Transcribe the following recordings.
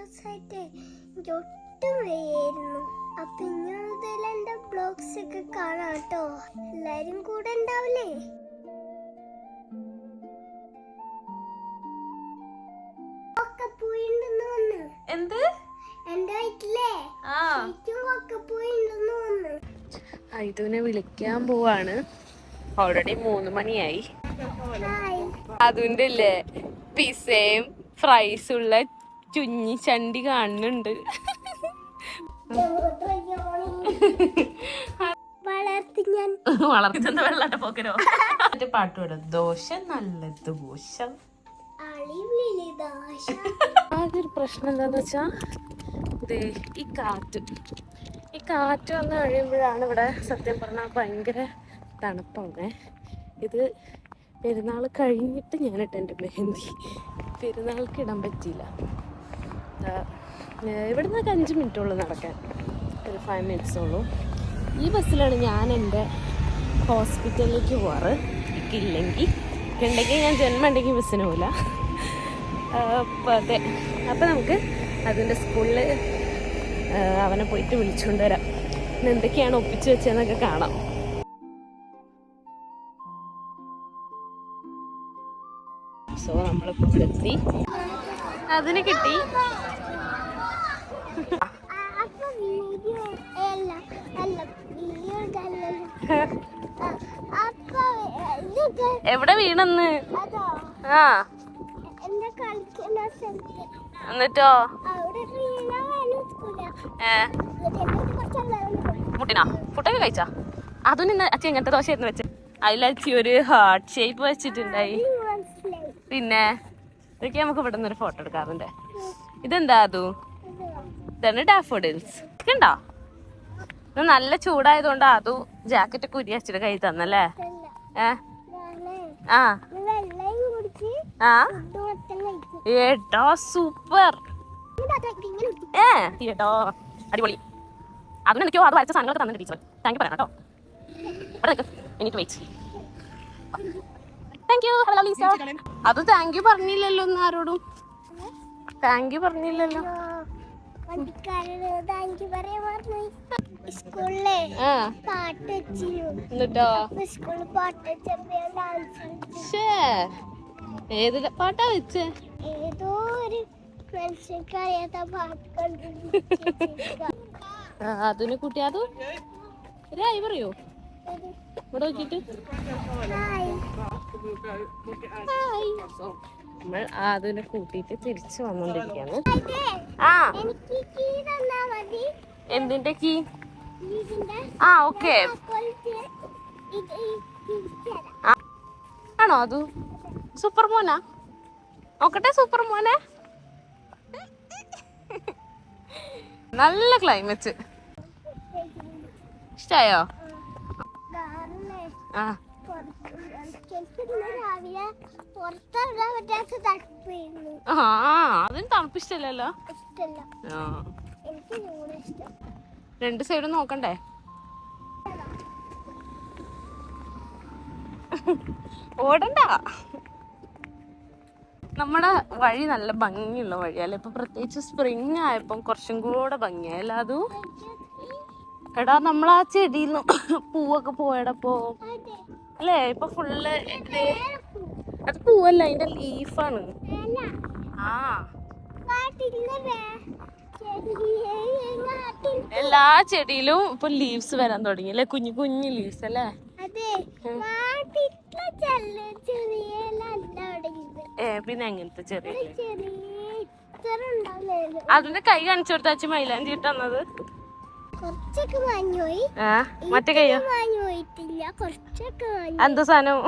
ദിവസമായിട്ട് എനിക്ക് ഒട്ടും വയ്യായിരുന്നു. അപ്പൊ ഇനി മുതൽ എന്റെ ബ്ലോഗ്സ് ഒക്കെ കാണാം കേട്ടോ. എല്ലാരും കൂടെ ഉണ്ടാവില്ലേ? ഒക്കെ പോയിണ്ടെന്ന് വന്ന് എന്ത് എന്റെ വീട്ടിലെ ഒക്കെ പോയിണ്ടെന്ന് വന്ന് ഇതിനെ വിളിക്കാൻ പോവാണ്. ഓൾറെഡി 3 മണിയായി. അതിന്റെ ഇല്ലേ പിസയും ഫ്രൈസുള്ള ചുഞ്ഞി ചണ്ടി കാണുന്നുണ്ട്. വളർത്തി വെള്ളാട്ട പോക്കരോ പാട്ട് പാടും. ദോശ നല്ല ദോശ. ആകെ പ്രശ്നം എന്താന്ന് വെച്ചാ ഈ കാറ്റ് വന്ന് കഴിയുമ്പോഴാണ് ഇവിടെ സത്യം പറഞ്ഞാൽ ഭയങ്കര തണുപ്പാണ്. ഇത് പെരുന്നാൾ കഴിഞ്ഞിട്ട് ഞാനിട്ട് എൻ്റെ മെഹന്തി പെരുന്നാൾക്ക് ഇടാൻ പറ്റിയില്ല. ഇവിടെ നിന്നൊക്കെ 5 മിനിറ്റുള്ളൂ നടക്കാൻ, ഒരു 5 മിനിറ്റ്സ് ഉള്ളൂ. ഈ ബസ്സിലാണ് ഞാൻ എൻ്റെ ഹോസ്പിറ്റലിലേക്ക് പോവാറ്. ഇല്ലെങ്കിൽ ഞാൻ ജന്മം ഉണ്ടെങ്കിൽ ബസ്സിന് പോകില്ല. അതെ, അപ്പം നമുക്ക് അതിൻ്റെ സ്കൂളിൽ അവനെ പോയിട്ട് വിളിച്ചുകൊണ്ട് വരാം. എന്തൊക്കെയാണ് ഒപ്പിച്ച് വെച്ചതെന്നൊക്കെ കാണാം. സോ നമ്മളിപ്പോൾ ഇവിടെ എത്തി. അതിന് കിട്ടി. എവിടെ വീണെന്ന്? എന്നിട്ടോ മുട്ടിനാ ഫുഡൊക്കെ കഴിച്ചാ? അതും ഇന്ന് അച്ഛൻ എങ്ങനത്തെ ദോശയായിരുന്നു വെച്ച്? അതിലച്ചി ഒരു ഹാർട്ട് ഷേപ്പ് വെച്ചിട്ടുണ്ടായി. പിന്നെ ഇതൊക്കെ നമുക്ക് ഇവിടെ നിന്നൊരു ഫോട്ടോ എടുക്കാറുണ്ട്. ഇതെന്താ? ഇതാണ് ഡാഫോഡിൽസ്. കണ്ടോ? ഇത് നല്ല ചൂടായതുകൊണ്ട് അതും ജാക്കറ്റ് കുരി അച്ഛൻ്റെ കൈ തന്നല്ലേ? ഏട്ടോ സൂപ്പർ. ഏട്ടോ അടിപൊളി. അതിനെന്തൊക്കെയോ അത് വരച്ച സാധനങ്ങളൊക്കെ തന്നെ ടീച്ചർ. താങ്ക് യു പറയാം കേട്ടോ. എനിക്ക് വെയിറ്റ്. Thank you. അത് താങ്ക് യു പറഞ്ഞില്ലല്ലോ ഒന്നും ആരോടും. താങ്ക് യു പറഞ്ഞില്ലല്ലോ. എന്നിട്ടോ ഏത് പാട്ടാ വെച്ചേ? ഏതോ ഒരു മനുഷ്യർക്കറിയാത്ത പാട്ട്. അതിനെ കൂട്ടി അത് രായി പറയോ ഇവിടെ നോക്കിട്ട്. നമ്മൾ അതിനെ കൂട്ടിയിട്ട് തിരിച്ചു വന്നോണ്ടിരിക്കാണ്. എന്തിന്റെ കീ? ഓക്കെ. ആണോ? അത് സൂപ്പർ മോനാ? നോക്കട്ടെ സൂപ്പർ മോനെ. നല്ല ക്ലൈമറ്റ്. ഇഷ്ടായോ? അതിന് തണുപ്പിഷ്ടല്ലോ. 2 സൈഡും നോക്കണ്ടേ? ഓടണ്ട. നമ്മുടെ വഴി നല്ല ഭംഗിയുള്ള വഴിയല്ലേ ഇപ്പൊ? പ്രത്യേകിച്ച് സ്പ്രിങ് ആയപ്പം കുറച്ചും കൂടെ ഭംഗിയായല്ലോ അത്. എടാ നമ്മളാ ചെടിയിൽ പൂവൊക്കെ പോയടപ്പോ അല്ലേ? ഇപ്പൊ ഫുള്ള് അത് പൂവല്ല, അതിന്റെ ലീഫാണ്. എല്ലാ ചെടിയിലും ഇപ്പൊ ലീവ്സ് വരാൻ തുടങ്ങി അല്ലേ? കുഞ്ഞു കുഞ്ഞു ലീവ്സ് അല്ലേ? പിന്നെ എങ്ങനത്തെ ചെറിയ അതിന്റെ കൈ കാണിച്ചു കൊടുത്താച്ച് മൈലാഞ്ചി ഇട്ടന്നത്. മറ്റേ കയ്യോ? എന്താ സാധനം?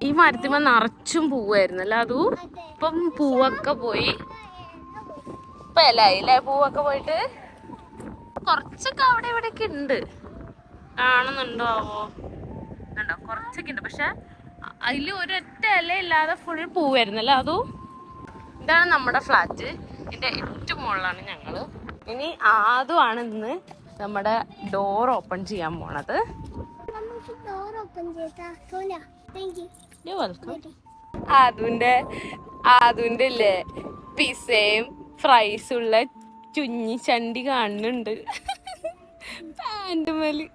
ഈ മരത്തിമ നിറച്ചും പൂവായിരുന്നല്ലോ അതു. ഇപ്പം പൂവൊക്കെ പോയി. ഇപ്പൊ ഇലായില്ലേ പൂവൊക്കെ പോയിട്ട്? കുറച്ചൊക്കെ അവിടെ ഇവിടെയൊക്കെ ഉണ്ട്. കാണുന്നുണ്ടോ? കണ്ടോ? കുറച്ചൊക്കെ ഉണ്ട്. പക്ഷെ അതിൽ ഒരൊറ്റ ഇല ഇല്ലാതെ ഫുൾ പൂവായിരുന്നല്ലോ അതു. ഇതാണ് നമ്മുടെ ഫ്ലാറ്റ്. ഇതിന്റെ ഏറ്റവും മുകളിലാണ് ഞങ്ങള്. ഇനി ആദ്യമാണ് ഇന്ന് നമ്മുടെ ഡോർ ഓപ്പൺ ചെയ്യാൻ പോണത്. അതിന്റെ ഇല്ലേ പിസയും ഫ്രൈസ് ഉള്ള ചുഞ്ഞി ചണ്ടി കാണുന്നുണ്ട് പാൻറ് മേല്.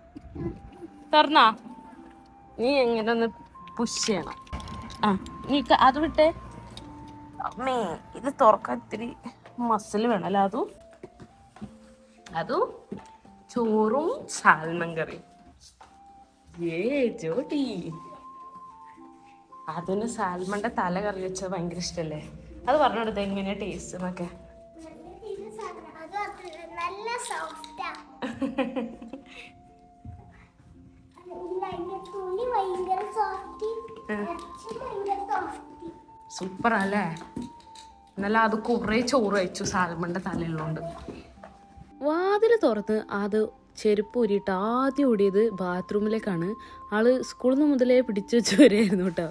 തുറന്നാ നീ എങ്ങനെ ഒന്ന് പുഷ് ചെയ്യണം. ആ നീ അത് വിട്ടേ. അമ്മേ ഇത് തുറക്കാൻ ഇത്തിരി മസിൽ വേണമല്ലോ. അതും ചോറും സാൽമൺ കറിയും. ജോട്ടി അതിന് സാൽമണിന്റെ തല കറി വെച്ചത് ഭയങ്കര ഇഷ്ടല്ലേ? അത് പറഞ്ഞെടുത്ത എങ്ങനെയാ ടേസ്റ്റ് എന്നൊക്കെ. സൂപ്പർ അല്ലേ? എന്നാലും അത് കുറെ ചോറ് കഴിച്ചു സാൽമണിന്റെ തലയുള്ളോണ്ട്. വാതിൽ തുറന്ന് അത് ചെരുപ്പ് ഊരിയിട്ട് ആദ്യം ഓടിയത് ബാത്റൂമിലേക്കാണ്. ആള് സ്കൂളിൽ നിന്ന് മുതലേ പിടിച്ചു വെച്ച് വരെയായിരുന്നു കേട്ടോ.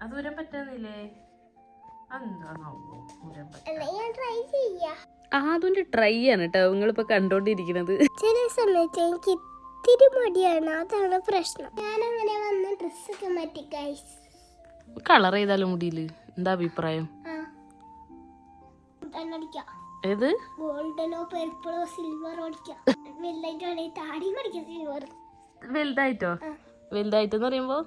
അത് വരാൻ പറ്റുന്നില്ലേ? അതിന്റെ ട്രൈ ആണ് കേട്ടോ നിങ്ങളിപ്പോ കണ്ടോണ്ടിരിക്കുന്നത്. ചില സമയത്ത് എനിക്ക് ഇത്തിരി മടിയാണ്, അതാണ് പ്രശ്നം. ഞാൻ അങ്ങനെ വന്ന് ഡ്രസ്സൊക്കെ മാറ്റി കളർ ചെയ്താലും മുടിയില് എന്താ അഭിപ്രായം? ഏത് ഗോൾഡനോ പർപ്പിളോ സിൽവറോ അടിക്കാം. വലുതായിട്ടോ? വലുതായിട്ടെന്ന് പറയുമ്പോ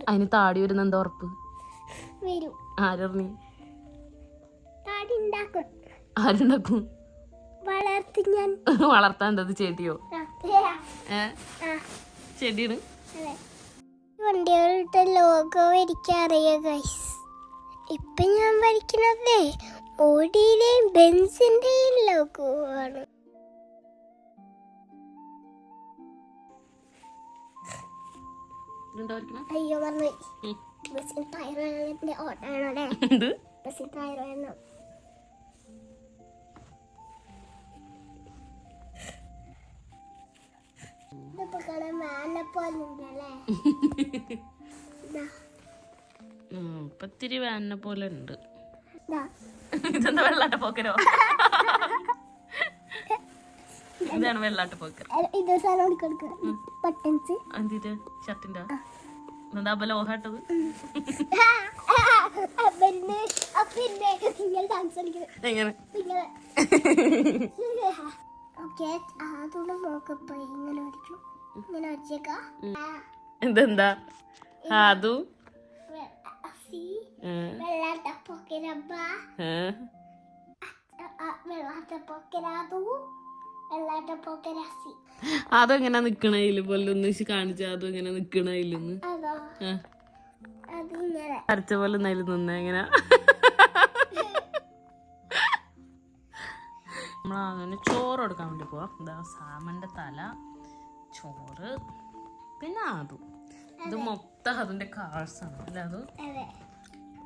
അതിന് താടി വരുന്ന എന്താ ഉറപ്പ്? ആരറിഞ്ഞു? ആരുണ്ടാക്കും? വളർത്താൻ എന്തത് ചെടിയോ? ചെടിയാണ്. വണ്ടികളുടെ ലോഗോ വരയ്ക്കറിയാം ഗൈസ്. ഇപ്പൊ ഞാൻ വരയ്ക്കുന്നതേ ഓഡിയിലെയും ബെൻസിന്റെയും ലോഗോ ആണ്. അയ്യോ പറഞ്ഞു ബസ്സിൽ ടയർ വേണത്തിന്റെ ഓട്ടാണോടെ. ബസ്സിൽ ടയർ വേണം. ഇതിപ്പോ കാണാൻ വാനെ പോലെ ഉണ്ടല്ലേ? ഇത്തിരി വാനെ പോലെ ഉണ്ട്. ഇതെന്താ വെള്ളാട്ട പോക്കരോ? ഇതാണ് വെള്ളാട്ട പോക്കർ. ഇത് സാധനം ബട്ടൺസ് എന്തിട്ട് ഷർട്ടിന്റെ എന്താ ലോഹാട്ടത്? എങ്ങനെ ഇതെന്താ? അതും അതെങ്ങനെ നിക്കണയില് പോലെ ഒന്ന് കാണിച്ച. അതും എങ്ങനെ നിക്കണയില്ലെന്ന് അരച്ച പോലെ നില നിന്ന എങ്ങനെ? നമ്മളങ്ങനെ ചോറ് കൊടുക്കാൻ വേണ്ടി പോവാം. ഇതാ സാമന്റെ തല, ചോറ്, പിന്നെ അതും. ഇത് മൊത്തം അതിന്റെ കാർസ് ആണ് അല്ലേ? അത്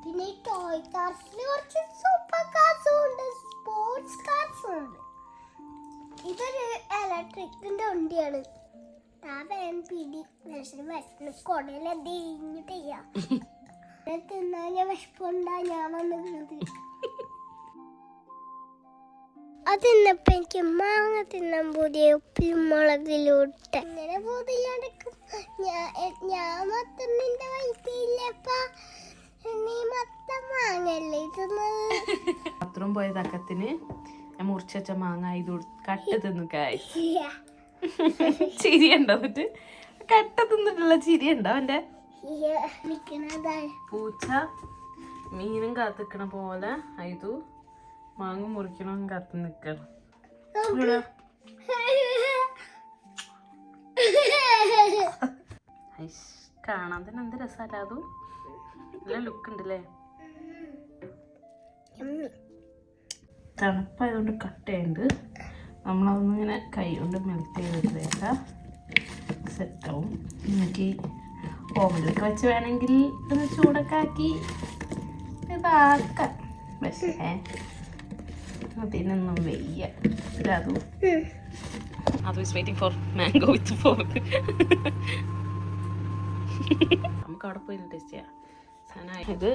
പിന്നെ ടോയ് കാർസിൽ കുറച്ച് സൂപ്പർ കാർസും ഉണ്ട്, സ്പോർട്സ് കാർസും ഉണ്ട്. ഇതൊരു ഇലക്ട്രിക്കിന്റെ വണ്ടിയാണ്. പിടി കൊടയിൽ എന്തെയ്യാ തിന്നാ ഞാൻ വിശപ്പുണ്ടാ ഞാൻ വന്നത്. അതിന്നപ്പോ എനിക്ക് മാങ്ങ തിന്നാൻ പുതിയ ഉപ്പിലും മുളകിലൂട്ട് അങ്ങനെ പോതില്ലാണ്ടിരിക്കും. ഞാൻ മൊത്തം നിന്റെ വൈപ്പില്ലപ്പ, നീ മൊത്തം മാങ്ങല്ലേ തിന്നത്. ബാത്റൂം പോയ തക്കത്തിന് ഞാൻ മുറിച്ച വെച്ച മാങ്ങ ഇത് കട്ട് തിന്നു കായ്. ചിരി ഉണ്ടോ? എന്നിട്ട് കട്ട തിന്നിട്ടുള്ള ചിരി ഉണ്ടോ അവന്റെ? പൂച്ച മീനും കാത്തിക്കണ പോലെ ഇത് മാങ്ങ മുറിക്കണം കാത്തു നിക്കണം. കാണാൻ തന്നെ എന്ത് രസമല്ല? അതും നല്ല ലുക്ക് ഉണ്ടല്ലേ? തണുപ്പായതുകൊണ്ട് കട്ടയുണ്ട്. നമ്മളതൊന്നും ഇങ്ങനെ കൈ കൊണ്ട് മെൽറ്റ് ചെയ്തിട്ടേക്കാം. സെറ്റാവും. എനിക്ക് ഓവനിലൊക്കെ വെച്ച് വേണമെങ്കിൽ ഒന്ന് ചൂടൊക്കെ ആക്കി ഇതാക്കാം. പക്ഷേ അതിനൊന്നും വയ്യ. അതും is waiting for mango with fork. നമുക്ക് അവിടെ പോയി ടേസ്റ്റ് ചെയ്യാം. ഇത്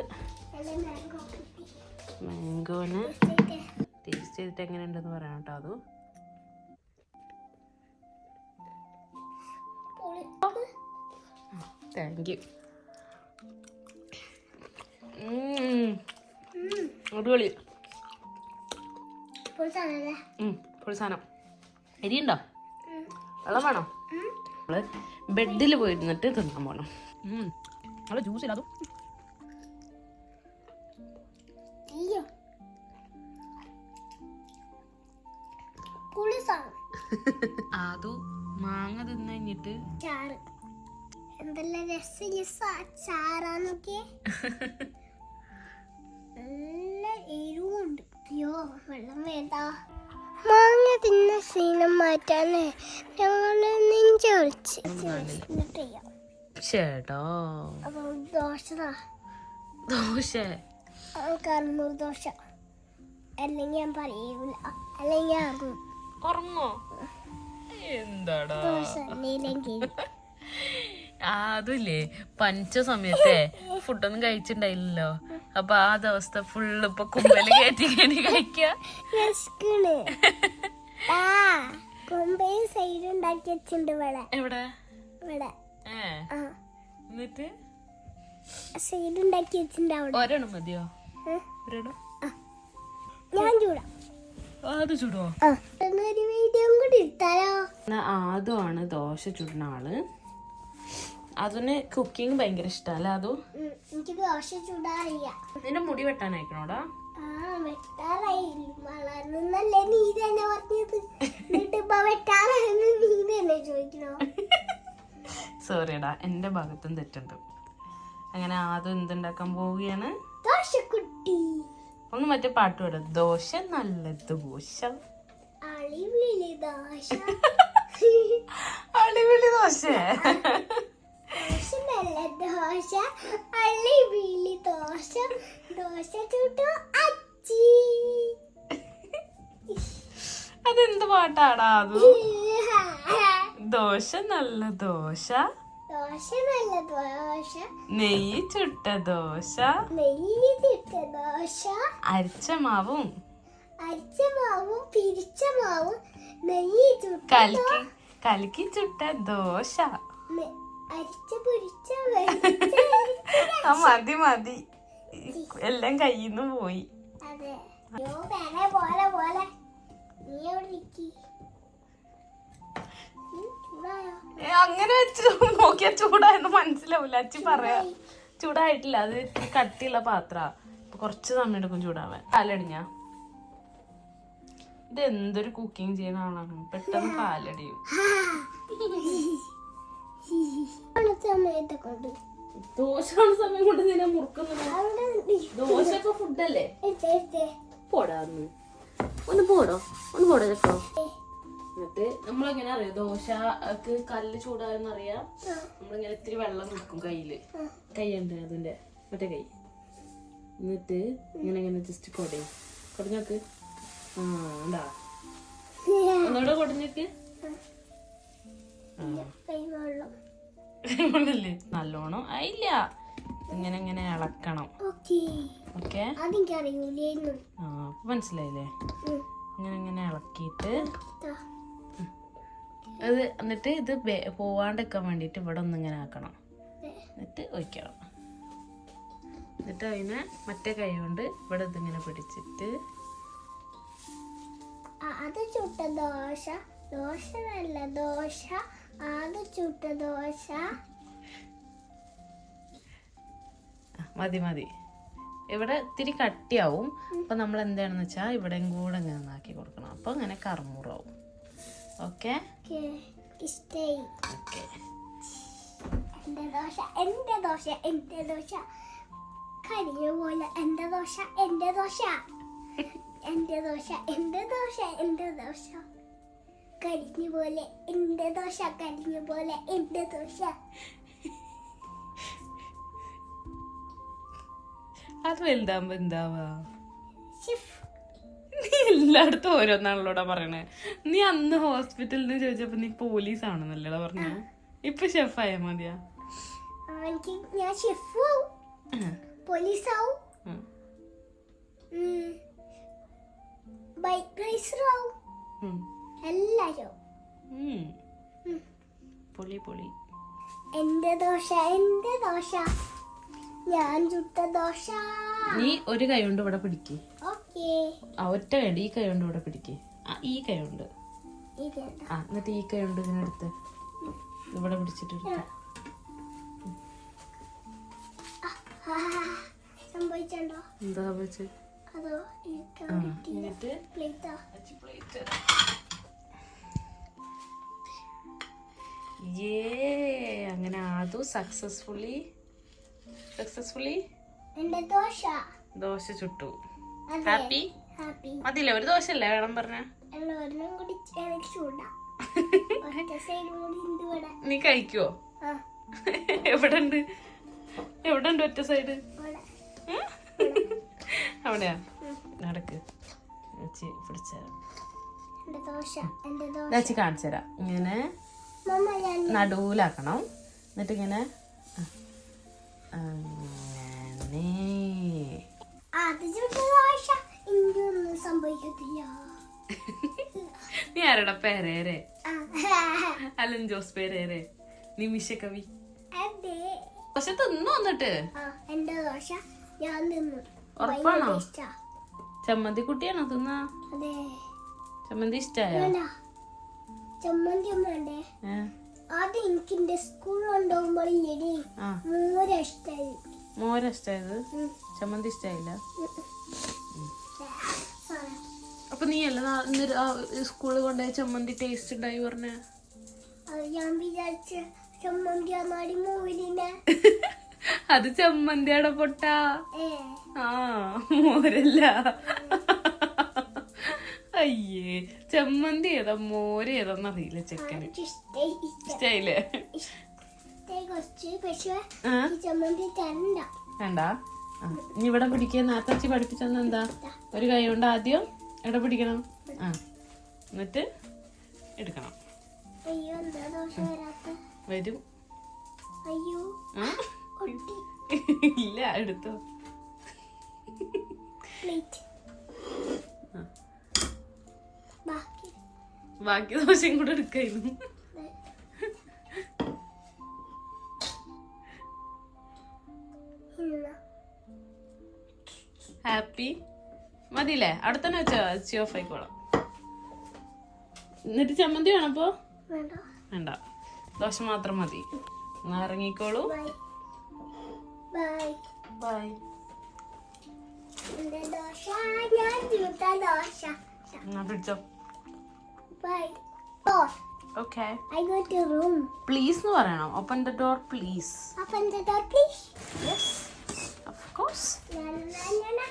മാംഗോന് ടേസ്റ്റ് ചെയ്തിട്ട് എങ്ങനെയുണ്ടെന്ന് പറയാം കേട്ടോ. അത് താങ്ക് യു. അടിപൊളി ഫുൾ സാധനം. എരിയുണ്ടോ? വെള്ളം വേണോ? നമ്മള് ബെഡിൽ പോയിരുന്നിട്ട് തിന്നാൻ പോണം. നല്ല ജ്യൂസ് ഇല്ലാതും അതു മാങ്ങ തിന്നു കഴിഞ്ഞിട്ട് എന്തെല്ലാം രസച്ചാറാന്നൊക്കെ നല്ല എരിവുണ്ട്. അയ്യോ വെള്ളം വേണ്ട. മാങ്ങ തിന്ന സീനം മാറ്റാന് ഞങ്ങള് നെഞ്ചൊളിച്ച് ചേട്ടോ ദോശ കർമ്മൂർ ദോശ അല്ലെങ്കിൽ ഞാൻ പറയൂല, അല്ലെങ്കിൽ ഞാൻ ഉറങ്ങോ എന്താടാ ദോശ നീലെങ്കിൽ അതുമില്ലേ പഞ്ച സമയത്തെ ഫുഡൊന്നും കഴിച്ചിണ്ടായില്ലല്ലോ. അപ്പൊ ആ ദിവസത്തെ ഫുള്ള് ഇപ്പൊ കുമ്പല് കയറ്റി കഴിക്ക. സൈഡ് ഉണ്ടാക്കി വെച്ചിട്ടുണ്ട് ഇവിടെ. എവിടെ? ഇവിടെ എന്നിട്ട് സൈഡ് ഉണ്ടാക്കി വെച്ചിട്ടുണ്ട് അവിടെ. ഒരെണ്ണം മതിയോ? ഒരെണ്ണം ഞാൻ ചൂടാ. അത് ചൂടോ? ഒരു വീഡിയോ കൂടി ഇട്ടാലോ? അതുമാണ് ദോശ ചുടുന്ന ആള്. അതിന് കുക്കിംഗ് ഭയങ്കര ഇഷ്ടല്ല. അതും എനിക്ക് ദോശ ചൂടാറിയ. നിന്റെ മുടി വെട്ടാനായിക്കണോടാ? വളർന്നല്ലേ നീ തന്നെ പറഞ്ഞത്. നീ തന്നെ ചോദിക്കണോ? സോറിയടാ, എന്റെ ഭാഗത്തും തെറ്റുണ്ട്. അങ്ങനെ ആദ്യം എന്തുണ്ടാക്കാൻ പോവുകയാണ്? ദോശക്കുട്ടി. ഒന്ന് മറ്റേ പാട്ട് പാടും. ദോശ നല്ല ദോശ, അളിവിളി ദോശ. അടിപൊളി ദോശ. ദോശ നല്ല ദോശ, അളിവിളി ദോശ. ദോശ ചുട്ടു അച്ചി. അതെന്ത് പാട്ടാടാ അത്? ദോശ നല്ല ദോശ, ദോശ നല്ല ദോശ, നെയ്യ് ചുട്ട ദോശ, നെയ്യ് ചുട്ട ദോശ, അരിച്ച മാവും പിരിച്ച മാവും നെയ്യ് ചുട്ട കലക്കി ചുട്ട ദോശ. അരിച്ച പൊരിച്ച മതി മതി, എല്ലാം കയ്യിന്ന് പോയി. അതെ പോലെ പോലെ. നീ എവിടെ ഇരിക്കി? അങ്ങനെ വെച്ച് നോക്കിയാ ചൂടായെന്ന് മനസ്സിലാവില്ല. അച്ചി പറയാ ചൂടായിട്ടില്ല, അത് കട്ടിയുള്ള പാത്ര. കുറച്ച് സമയം എടുക്കും ചൂടാവാൻ. കാലടിഞ്ഞ ഇത് എന്തൊരു കുക്കിംഗ് ചെയ്യുന്ന ആളാണ്, പെട്ടെന്ന് കാലടിയും. ദോശ സമയം കൊണ്ട് നിന്നെ മുറുക്കുന്നത്. ദോശ ഇപ്പൊ ഫുഡല്ലേ? പോടാന്ന് ഒന്ന് പോടോ ചെക്കോ. എന്നിട്ട് നമ്മളെങ്ങനെ അറിയാം ദോശക്ക് കല്ല് ചൂടാന്നറിയാം. നമ്മളിങ്ങനെ ഇത്തിരി വെള്ളം നിൽക്കും കയ്യില്. കൈയുണ്ട് അതിന്റെ മറ്റേ കൈ. എന്നിട്ട് ഇങ്ങനെ ജസ്റ്റ് കൊടഞ്ഞോക്ക്. എന്താ ഒന്നുകൂടെ കൊടഞ്ഞോക്ക്. വെള്ളല്ലേ നല്ലോണം ആയില്ല. ഇങ്ങനെ ഇളക്കണം. ഓക്കെ മനസ്സിലായില്ലേ? ഇങ്ങനെ ഇളക്കിയിട്ട് അത് എന്നിട്ട് ഇത് പോവാണ്ടിരിക്കാൻ വേണ്ടിയിട്ട് ഇവിടെ ഒന്നിങ്ങനെ ആക്കണം. എന്നിട്ട് ഒഴിക്കണം. എന്നിട്ട് അതിനെ മറ്റേ കൈ കൊണ്ട് ഇവിടെ ഇതിങ്ങനെ പിടിച്ചിട്ട് അത് ചുട്ട ദോശ, ദോശ നല്ല ദോശ, അത് ചുട്ട ദോശ. മതി. ഇവിടെ ഇത്തിരി കട്ടിയാവും. അപ്പൊ നമ്മൾ എന്താണെന്ന് വെച്ചാൽ ഇവിടെയും കൂടെ ഇങ്ങനെ ഒന്നാക്കി കൊടുക്കണം. അപ്പൊ അങ്ങനെ കറുമുറാവും. ഓക്കെ എന്റെ ദോശ എന്റെ ദോശ എന്റെ ദോശ കരിഞ്ഞ പോലെ. എന്റെ ദോശ എന്റെ ദോശ എന്റെ ദോശ എന്റെ ദോശ എന്റെ ദോശ കരിഞ്ഞ പോലെ. എന്റെ ദോശ കരിഞ്ഞ പോലെ എന്റെ ദോശ. അത് വലുതാകുമ്പോ എന്താവാ? നീ എല്ലായിടത്തും ഓരോന്നാണല്ലോടാ പറയണേ. നീ അന്ന് ഹോസ്പിറ്റലിൽ നിന്ന് ചോദിച്ചപ്പോ നീ പോലീസ് ആണെന്നല്ലേടാ പറഞ്ഞ. ഇപ്പൊ ഷെഫായ മതിയാ? എനിക്ക് ഞാൻ ഷെഫാവും, പോലീസാവും, ബൈക്ക് റേസറാവും, എല്ലാരും. പൊളി പൊളി. എന്റെ ദോശ എന്റെ ദോശ, ഞാൻ ചുട്ട ദോശ. നീ ഒരു കൈ കൊണ്ട് ഇവിടെ പിടിക്കേ. ഓക്കേ. ഒറ്റ കൈ, ഈ കൈ കൊണ്ട് ഇവിടെ പിടിക്കേ. ഈ കൈ കൊണ്ട്. എന്നിട്ട് ഈ കൈ കൊണ്ട് ഇതിനെടുത്ത് ഇവിടെ പിടിച്ചിട്ട് സംഭവിച്ചോ? എന്താ സംഭവിച്ചത്? അതോ എന്നിട്ട് പ്ലേറ്റാ. അങ്ങനെ ആദു സക്സസ്ഫുള്ളി എന്റെ ദോശ ദോശ ചുട്ടു. അതെ. ഹാപ്പി? ഹാപ്പി. മതിയില്ല, ഒരു ദോശ അല്ലേ വേണം പറഞ്ഞ? എല്ലാവരും കൂടി ചൂടാ. ഒറ്റ സൈഡ് കൂടി ഉണ്ട് ഇവിടെ. നീ കഴിക്കുവോ? ആ, എവിടെ ഉണ്ട് ഒറ്റ സൈഡ്? ഇവിടെ. അവിടെയാ? നടക്ക് പിടിച്ചേരാം. എന്റെ ദോശ എന്റെ ദോശ. ദാച്ചി കാണിച്ചുതരാം. ഇങ്ങനെ മമ്മ ഞാൻ നടുവിലാക്കണം. എന്നിട്ട് ഇങ്ങനെ അങ്ങനെ. അത് ചുട്ട ദോശ ഇങ്ങൊന്നും സംഭവിക്കത്തില്ല. നീ ആരടാ? പേരേരെ? ആ, അലൻ ജോസ് പേരേരെ, നിമിഷ കവി. അതെ. പക്ഷെ തിന്നു വന്നിട്ട്. ആ, എന്റെ ദോശ ഞാൻ തിന്നു. ഉറപ്പാണോ? ഭയങ്കര ഇഷ്ടാ. ചമ്മന്തി കുട്ടിയാണോ തിന്നാ? അതെ. ചമ്മന്തി ഇഷ്ടായോ? വേണ്ട, ചമ്മന്തി ഒന്നും വേണ്ടേ? ആദ്യം എനിക്ക് എന്റെ സ്കൂളിൽ കൊണ്ടുപോകുമ്പോൾ മോര ഇഷ്ടായി. മോര ഇഷ്ടായത്? ചമ്മന്തി ഇഷ്ടായില്ല? അപ്പൊ നീ അല്ല സ്കൂളിൽ കൊണ്ടുപോയ ചമ്മന്തി ടേസ്റ്റ് ഉണ്ടായി പറഞ്ഞ? ഞാൻ വിചാരിച്ച ചമ്മന്തി അന്നാടി മോരിനെ. അത് ചമ്മന്തിയുടെ പൊട്ട. ആ, മോരല്ല. അയ്യേ, ചമ്മന്തി ഏതാ മോര് ഏതാന്ന് അറിയില്ല ചെക്കന്. ഇഷ്ടായില്ലേ? ചമ്മന്തി തരണ്ട. വേണ്ട. ഇനി ഇവിടെ പിടിക്കാൻ നാത്തച്ചി പഠിപ്പിച്ചെന്ന് എന്താ? ഒരു കൈ കൊണ്ട് ആദ്യം ഇവിടെ പിടിക്കണം. എന്നിട്ട് എടുക്കണം. അയ്യോ, എന്താ ദോശ വരാത്ത? വരും. അയ്യോ, ഇല്ല, എടുത്തോ. ബാക്കി ദോശയും കൂടെ എടുക്കായിരുന്നു. ഹാപ്പി? മതിയില്ലേ? അവിടെ തന്നെ വെച്ചോ, സ്വിച്ച് ഓഫ് ആയിക്കോളാം. എന്നിട്ട് ചമ്മന്തി വേണപ്പോ? വേണ്ട, ദോശ മാത്രം മതി. എന്നാ ഇറങ്ങിക്കോളൂ. ബൈ. എന്നാ പിടിച്ചോ. Bye. Okay. I go to room. Please എന്ന് പറയണം. Open the door, please. Open the door, please. Yes. Of course. Na, na, na, na.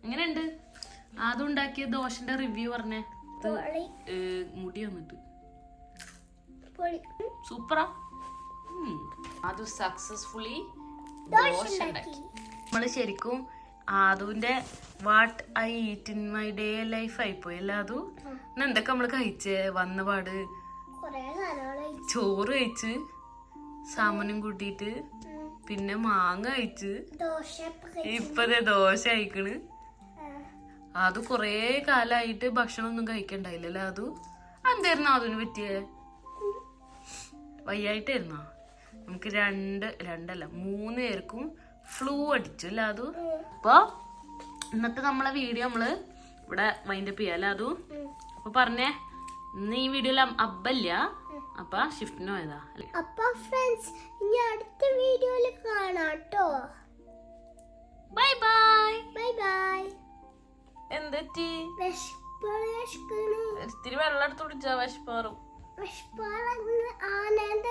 എങ്ങനെയുണ്ട്? അതുണ്ടാക്കിയ ദോശന്റെ റിവ്യൂ പറഞ്ഞേ. മുടി വന്നിട്ട് സൂപ്പറാ. അത് സക്സസ്ഫുള്ളി ദോശ ഉണ്ടാക്കി. നമ്മള് ശരിക്കും ആദുവിന്റെ what I eat in my day life ആയിപ്പോയി അല്ല ആദു? എന്തൊക്കെ നമ്മള് കഴിച്ചേ? വന്ന പാട് ചോറ് കഴിച്ച് സാമനും കൂട്ടിയിട്ട്, പിന്നെ മാങ്ങ കഴിച്ച്, ഇപ്പതേ ദോശ കഴിക്കണ്. അത് കൊറേ കാലായിട്ട് ഭക്ഷണം ഒന്നും കഴിക്കണ്ടായില്ലല്ലോ ആദു? എന്തായിരുന്നു അതിന് പറ്റിയേ? വയ്യായിട്ടായിരുന്നോ? നമുക്ക് രണ്ടല്ല 3 പേർക്കും ഫ്ലൂ അടിച്ചു അല്ല അതു? അപ്പൊ ഇന്നത്തെ നമ്മളെ വീഡിയോ നമ്മള് ഇവിടെ വൈൻഡപ്പ് ചെയ്യാലോ അതു? അപ്പൊ പറഞ്ഞേ, ഇന്ന് ഈ വീഡിയോയിൽ അബ്ബല്ല, അപ്പൊ ഷിഫ്റ്റിന് പോയതാ അല്ലേ? അപ്പൊ ഫ്രണ്ട്സ്, ഇനി അടുത്ത വീഡിയോയിൽ കാണാട്ടോ. Bye bye. Bye bye. എന്തെറ്റി? വിശപ്പുള്ള ഇത്തിരി വെള്ളം എടുത്ത് കുടിച്ചാ വിശപ്പാറും. വിശപ്പാറ ആനന്ദ